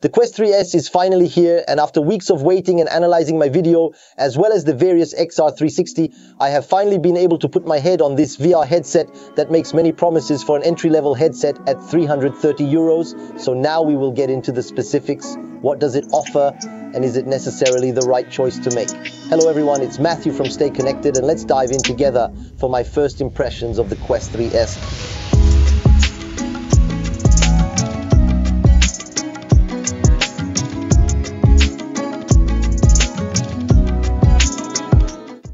The Quest 3S is finally here, and after weeks of waiting and analyzing my video, as well as the various XR360, I have finally been able to put my head on this VR headset that makes many promises for an entry-level headset at 330 euros. So now we will get into the specifics. What does it offer, and is it necessarily the right choice to make? Hello everyone, it's Matthew from Stay Connected, and let's dive in together for my first impressions of the Quest 3S.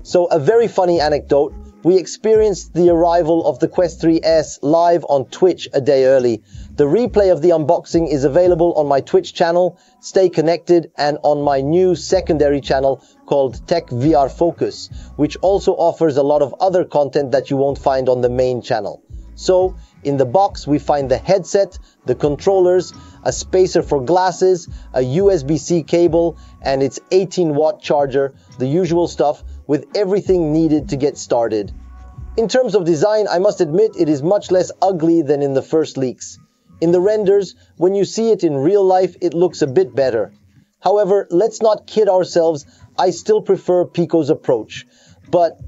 So a very funny anecdote, we experienced the arrival of the Quest 3S live on Twitch a day early. The replay of the unboxing is available on my Twitch channel, Stay Connected, and on my new secondary channel called Tech VR Focus, which also offers a lot of other content that you won't find on the main channel. So, in the box we find the headset, the controllers, a spacer for glasses, a USB-C cable, and its 18-watt charger, the usual stuff, with everything needed to get started. In terms of design, I must admit it is much less ugly than in the first leaks. In the renders, when you see it in real life, it looks a bit better. However, let's not kid ourselves, I still prefer Pico's approach. But,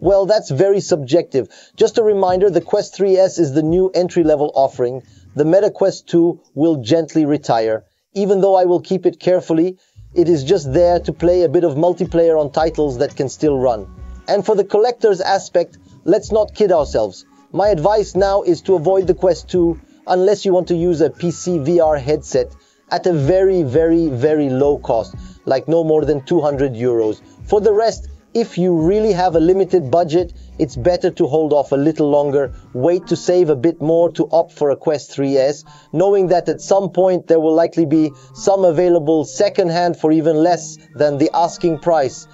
well, that's very subjective. Just a reminder, the Quest 3S is the new entry-level offering. The Meta Quest 2 will gently retire. Even though I will keep it carefully, it is just there to play a bit of multiplayer on titles that can still run. And for the collector's aspect, let's not kid ourselves. My advice now is to avoid the Quest 2 unless you want to use a PC VR headset at a very, very, very low cost, like no more than 200 euros. For the rest, if you really have a limited budget, it's better to hold off a little longer, wait to save a bit more to opt for a Quest 3S, knowing that at some point there will likely be some available second-hand for even less than the asking price.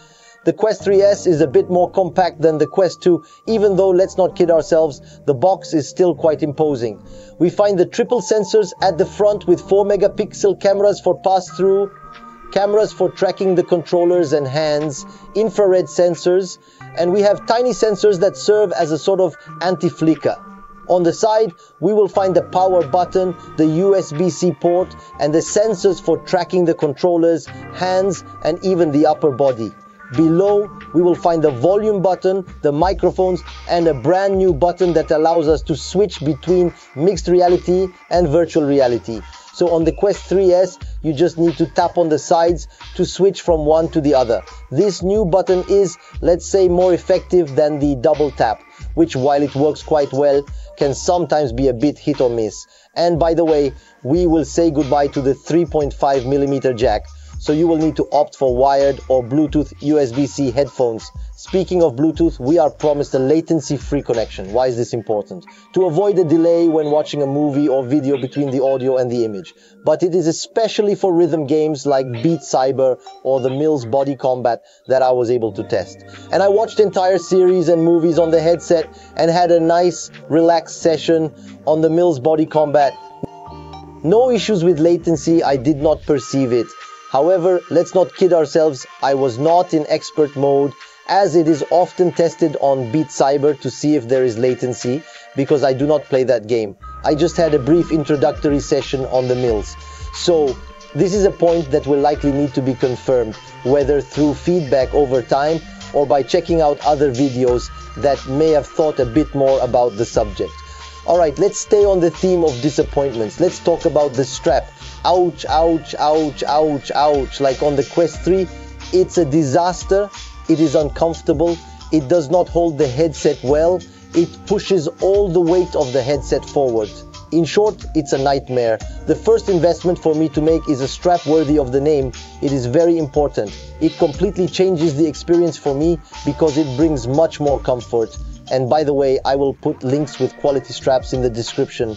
The Quest 3S is a bit more compact than the Quest 2, even though, let's not kid ourselves, the box is still quite imposing. We find the triple sensors at the front with 4-megapixel cameras for pass-through, cameras for tracking the controllers and hands, infrared sensors, and we have tiny sensors that serve as a sort of anti-flicker. On the side, we will find the power button, the USB-C port, and the sensors for tracking the controllers, hands, and even the upper body. Below, we will find the volume button, the microphones, and a brand new button that allows us to switch between mixed reality and virtual reality. So on the Quest 3S, you just need to tap on the sides to switch from one to the other. This new button is, let's say, more effective than the double tap, which, while it works quite well, can sometimes be a bit hit or miss. And by the way, we will say goodbye to the 3.5mm jack. So you will need to opt for wired or Bluetooth USB-C headphones. Speaking of Bluetooth, we are promised a latency-free connection. Why is this important? To avoid a delay when watching a movie or video between the audio and the image. But it is especially for rhythm games like Beat Saber or the Mills Body Combat that I was able to test. And I watched entire series and movies on the headset and had a nice, relaxed session on the Mills Body Combat. No issues with latency, I did not perceive it. However, let's not kid ourselves, I was not in expert mode, as it is often tested on Beat Saber to see if there is latency, because I do not play that game. I just had a brief introductory session on the Mills. So, this is a point that will likely need to be confirmed, whether through feedback over time or by checking out other videos that may have thought a bit more about the subject. Alright, let's stay on the theme of disappointments. Let's talk about the strap. Ouch, ouch, ouch, ouch, ouch. Like on the Quest 3, it's a disaster. It is uncomfortable. It does not hold the headset well. It pushes all the weight of the headset forward. In short, it's a nightmare. The first investment for me to make is a strap worthy of the name. It is very important. It completely changes the experience for me because it brings much more comfort. And by the way, I will put links with quality straps in the description.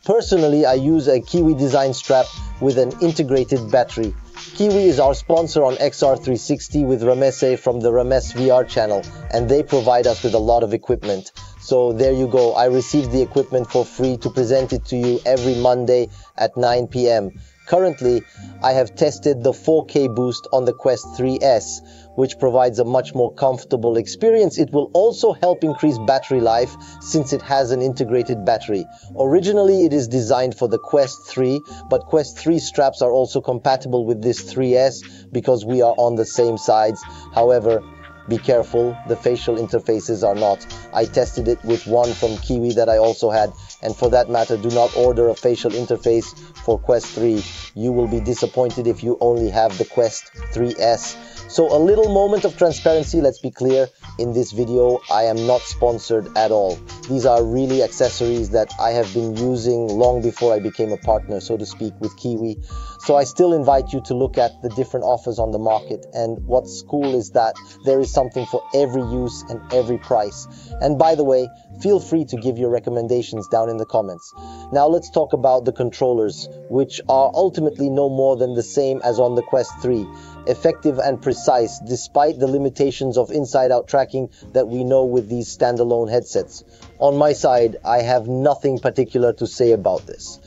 Personally, I use a Kiwi design strap with an integrated battery. Kiwi is our sponsor on XR360 with Ramese from the Rames VR channel, and they provide us with a lot of equipment. So there you go, I received the equipment for free to present it to you every Monday at 9 PM. Currently, I have tested the 4K boost on the Quest 3S, which provides a much more comfortable experience. It will also help increase battery life since it has an integrated battery. Originally, it is designed for the Quest 3, but Quest 3 straps are also compatible with this 3S because we are on the same sides. However, be careful, the facial interfaces are not. I tested it with one from Kiwi that I also had, and for that matter, do not order a facial interface for Quest 3. You will be disappointed if you only have the Quest 3S. So a little moment of transparency, let's be clear. In this video, I am not sponsored at all. These are really accessories that I have been using long before I became a partner, so to speak, with Kiwi. So I still invite you to look at the different offers on the market. And what's cool is that there is something for every use and every price. And by the way, feel free to give your recommendations down in the comments. Now let's talk about the controllers, which are ultimately no more than the same as on the Quest 3. Effective and precise despite the limitations of inside-out tracking that we know with these standalone headsets. On my side, I have nothing particular to say about this.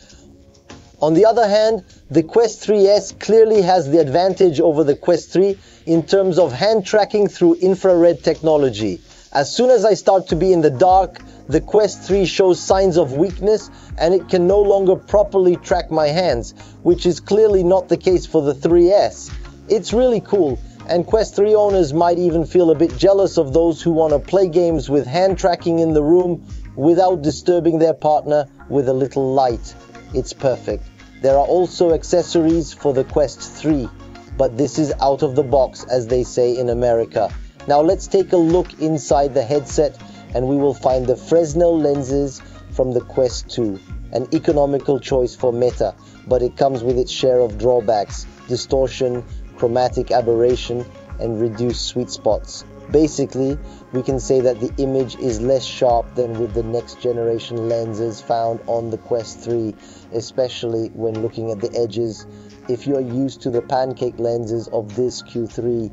On the other hand, the Quest 3S clearly has the advantage over the Quest 3 in terms of hand tracking through infrared technology. As soon as I start to be in the dark, the Quest 3 shows signs of weakness and it can no longer properly track my hands, which is clearly not the case for the 3S. It's really cool, and Quest 3 owners might even feel a bit jealous of those who want to play games with hand tracking in the room without disturbing their partner with a little light. It's perfect. There are also accessories for the Quest 3, but this is out of the box, as they say in America. Now let's take a look inside the headset and we will find the Fresnel lenses from the Quest 2, an economical choice for Meta, but it comes with its share of drawbacks: distortion, chromatic aberration, and reduced sweet spots. Basically, we can say that the image is less sharp than with the next generation lenses found on the Quest 3, especially when looking at the edges. If you are used to the pancake lenses of this Q3,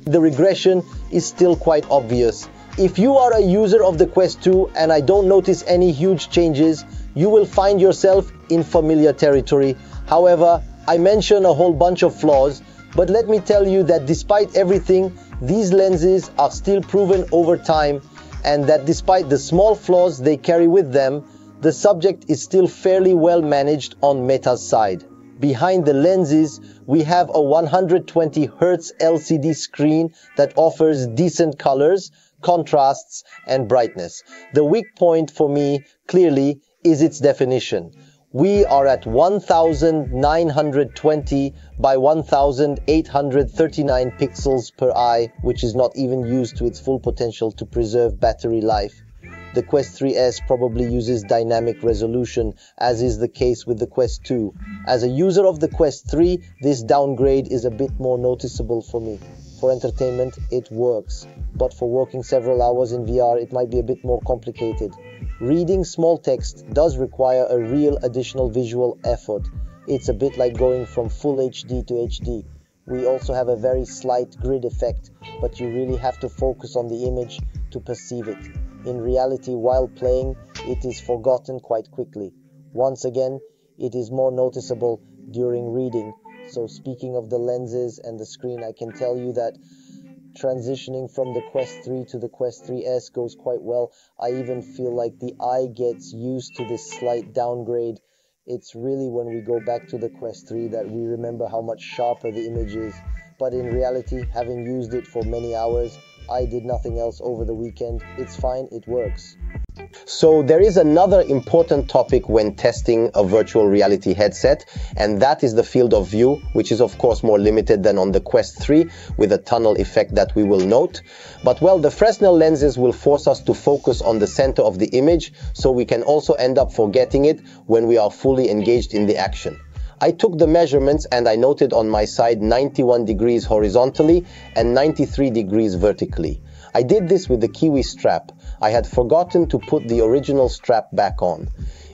the regression is still quite obvious. If you are a user of the Quest 2 and I don't notice any huge changes, you will find yourself in familiar territory. However, I mention a whole bunch of flaws, but let me tell you that despite everything, these lenses are still proven over time, and that despite the small flaws they carry with them, the subject is still fairly well managed on Meta's side. Behind the lenses, we have a 120Hz LCD screen that offers decent colors, contrasts, and brightness. The weak point for me, clearly, is its definition. We are at 1920 by 1839 pixels per eye, which is not even used to its full potential to preserve battery life. The Quest 3S probably uses dynamic resolution, as is the case with the Quest 2. As a user of the Quest 3, this downgrade is a bit more noticeable for me. For entertainment, it works, but for working several hours in VR, it might be a bit more complicated. Reading small text does require a real additional visual effort. It's a bit like going from full HD to HD. We also have a very slight grid effect, but you really have to focus on the image to perceive it. In reality, while playing, it is forgotten quite quickly. Once again, it is more noticeable during reading. So speaking of the lenses and the screen, I can tell you that transitioning from the Quest 3 to the Quest 3S goes quite well. I even feel like the eye gets used to this slight downgrade. It's really when we go back to the Quest 3 that we remember how much sharper the image is. But in reality, having used it for many hours, I did nothing else over the weekend. It's fine, it works. So there is another important topic when testing a virtual reality headset, and that is the field of view, which is of course more limited than on the Quest 3 with a tunnel effect that we will note. But well, the Fresnel lenses will force us to focus on the center of the image, so we can also end up forgetting it when we are fully engaged in the action. I took the measurements and I noted on my side 91 degrees horizontally and 93 degrees vertically. I did this with the Kiwi strap. I had forgotten to put the original strap back on.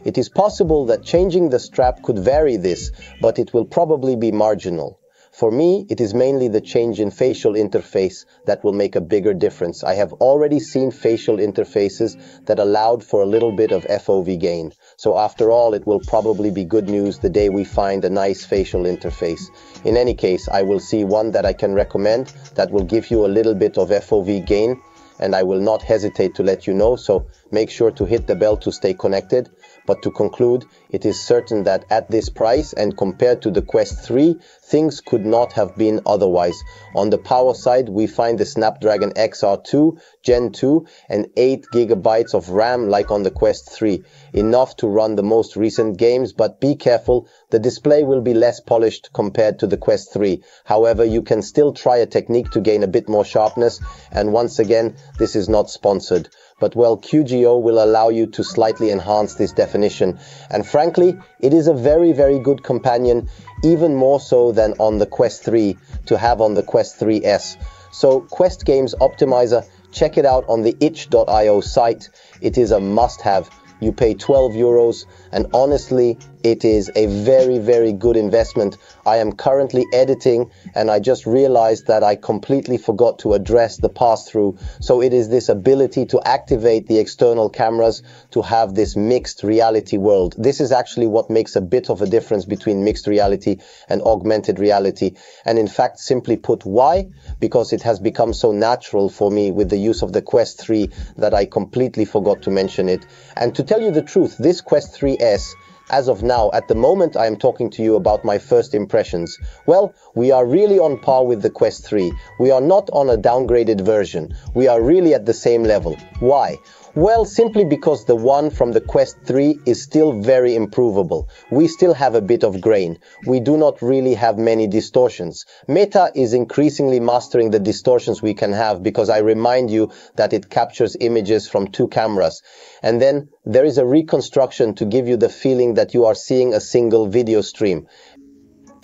It is possible that changing the strap could vary this, but it will probably be marginal. For me, it is mainly the change in facial interface that will make a bigger difference. I have already seen facial interfaces that allowed for a little bit of FOV gain. So after all, it will probably be good news the day we find a nice facial interface. In any case, I will see one that I can recommend that will give you a little bit of FOV gain, and I will not hesitate to let you know, so make sure to hit the bell to stay connected. But to conclude, it is certain that at this price and compared to the Quest 3, things could not have been otherwise. On the power side, we find the Snapdragon XR2 Gen 2 and 8 GB of RAM like on the Quest 3. Enough to run the most recent games, but be careful, the display will be less polished compared to the Quest 3. However, you can still try a technique to gain a bit more sharpness, and once again, this is not sponsored. But well, QGO will allow you to slightly enhance this definition. And frankly, it is a very, very good companion, even more so than on the Quest 3, to have on the Quest 3S. So Quest Games Optimizer, check it out on the itch.io site. It is a must-have. You pay 12 euros, and honestly, it is a very, very good investment. I am currently editing, and I just realized that I completely forgot to address the pass-through. So it is this ability to activate the external cameras to have this mixed reality world. This is actually what makes a bit of a difference between mixed reality and augmented reality. And in fact, simply put, why? Because it has become so natural for me with the use of the Quest 3 that I completely forgot to mention it. And to tell you the truth, this Quest 3S, as of now, at the moment I am talking to you about my first impressions, well, we are really on par with the Quest 3. We are not on a downgraded version. We are really at the same level. Why? Well, simply because the one from the Quest 3 is still very improvable. We still have a bit of grain. We do not really have many distortions. Meta is increasingly mastering the distortions we can have, because I remind you that it captures images from 2 cameras. And then there is a reconstruction to give you the feeling that you are seeing a single video stream.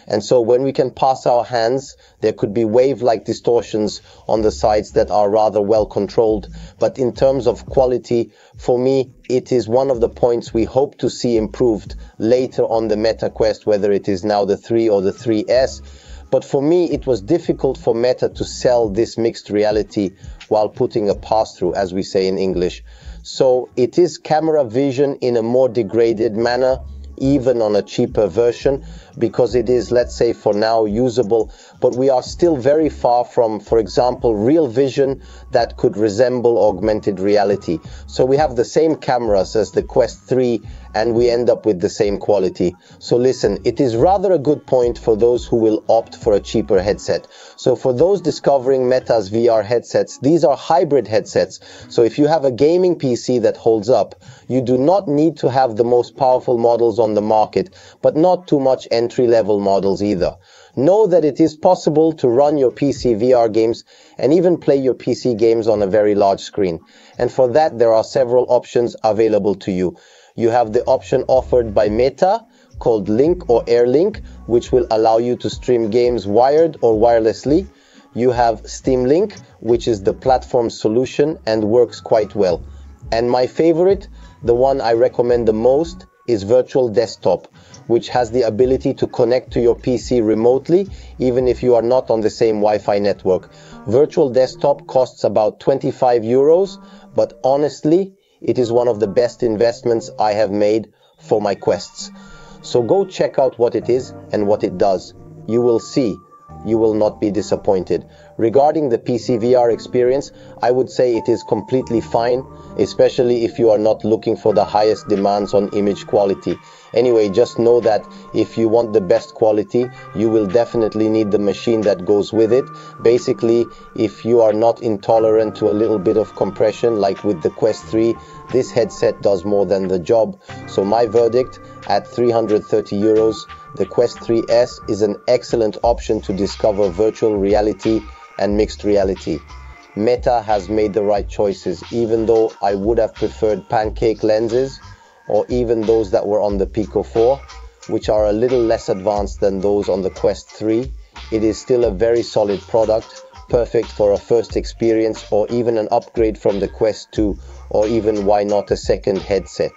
And so when we can pass our hands, there could be wave-like distortions on the sides that are rather well controlled. But in terms of quality, for me, it is one of the points we hope to see improved later on the Meta Quest, whether it is now the 3 or the 3S. But for me, it was difficult for Meta to sell this mixed reality while putting a pass-through, as we say in English. So it is camera vision in a more degraded manner, even on a cheaper version, because it is, let's say, for now usable, but we are still very far from, for example, real vision that could resemble augmented reality. So we have the same cameras as the Quest 3 and we end up with the same quality. So listen, it is rather a good point for those who will opt for a cheaper headset. So for those discovering Meta's VR headsets, these are hybrid headsets. So if you have a gaming PC that holds up, you do not need to have the most powerful models on the market, but not too much entry-level models either. Know that it is possible to run your PC VR games and even play your PC games on a very large screen. And for that, there are several options available to you. You have the option offered by Meta called Link or AirLink, which will allow you to stream games wired or wirelessly. You have Steam Link, which is the platform solution and works quite well. And my favorite, the one I recommend the most, is Virtual Desktop, which has the ability to connect to your PC remotely, even if you are not on the same Wi-Fi network. Virtual Desktop costs about 25 euros, but honestly, it is one of the best investments I have made for my quests. So go check out what it is and what it does. You will see. You will not be disappointed. Regarding the PC VR experience, I would say it is completely fine, especially if you are not looking for the highest demands on image quality. Anyway, just know that if you want the best quality, you will definitely need the machine that goes with it. Basically, if you are not intolerant to a little bit of compression, like with the Quest 3, this headset does more than the job. So my verdict, at 330 euros, the Quest 3S is an excellent option to discover virtual reality and mixed reality. Meta has made the right choices, even though I would have preferred pancake lenses, or even those that were on the Pico 4, which are a little less advanced than those on the Quest 3. It is still a very solid product, perfect for a first experience or even an upgrade from the Quest 2, or even why not a second headset.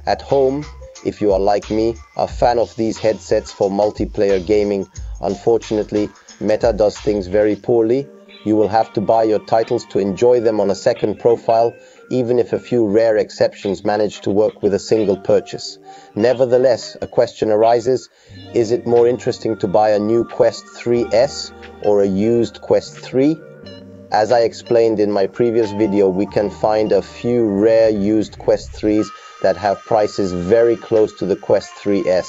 At home, if you are like me, a fan of these headsets for multiplayer gaming, unfortunately, Meta does things very poorly. You will have to buy your titles to enjoy them on a second profile, even if a few rare exceptions manage to work with a single purchase. Nevertheless, a question arises: is it more interesting to buy a new Quest 3S or a used Quest 3? As I explained in my previous video, we can find a few rare used Quest 3s that have prices very close to the Quest 3S.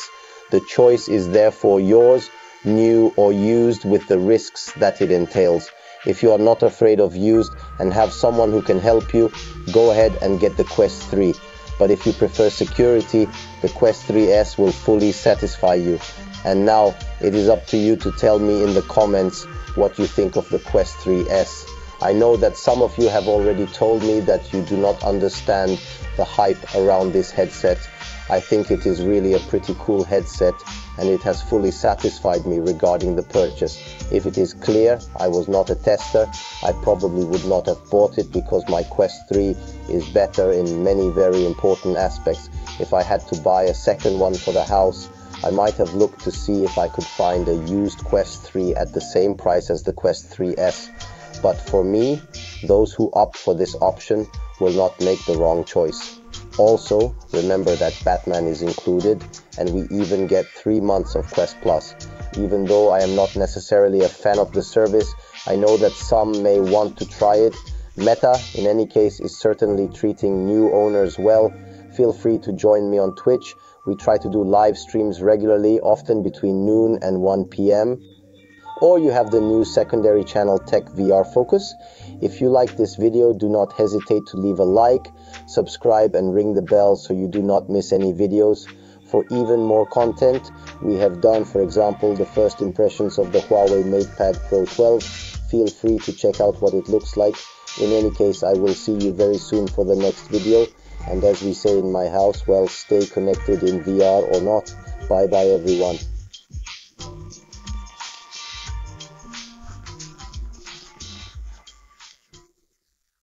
The choice is therefore yours, new or used, with the risks that it entails. If you are not afraid of used and have someone who can help you, go ahead and get the Quest 3. But if you prefer security, the Quest 3S will fully satisfy you. And now it is up to you to tell me in the comments what you think of the Quest 3S. I know that some of you have already told me that you do not understand the hype around this headset. I think it is really a pretty cool headset, and it has fully satisfied me regarding the purchase. If it is clear I was not a tester, I probably would not have bought it, because my Quest 3 is better in many very important aspects. If I had to buy a second one for the house, I might have looked to see if I could find a used Quest 3 at the same price as the Quest 3S. But for me, those who opt for this option will not make the wrong choice. Also, remember that Batman is included, and we even get 3 months of Quest Plus. Even though I am not necessarily a fan of the service, I know that some may want to try it. Meta, in any case, is certainly treating new owners well. Feel free to join me on Twitch. We try to do live streams regularly, often between noon and 1 p.m. Or you have the new secondary channel Tech VR Focus. If you like this video, do not hesitate to leave a like, subscribe and ring the bell so you do not miss any videos. For even more content, we have done, for example, the first impressions of the Huawei MatePad Pro 12. Feel free to check out what it looks like. In any case, I will see you very soon for the next video. And as we say in my house, well, stay connected in VR or not. Bye bye everyone.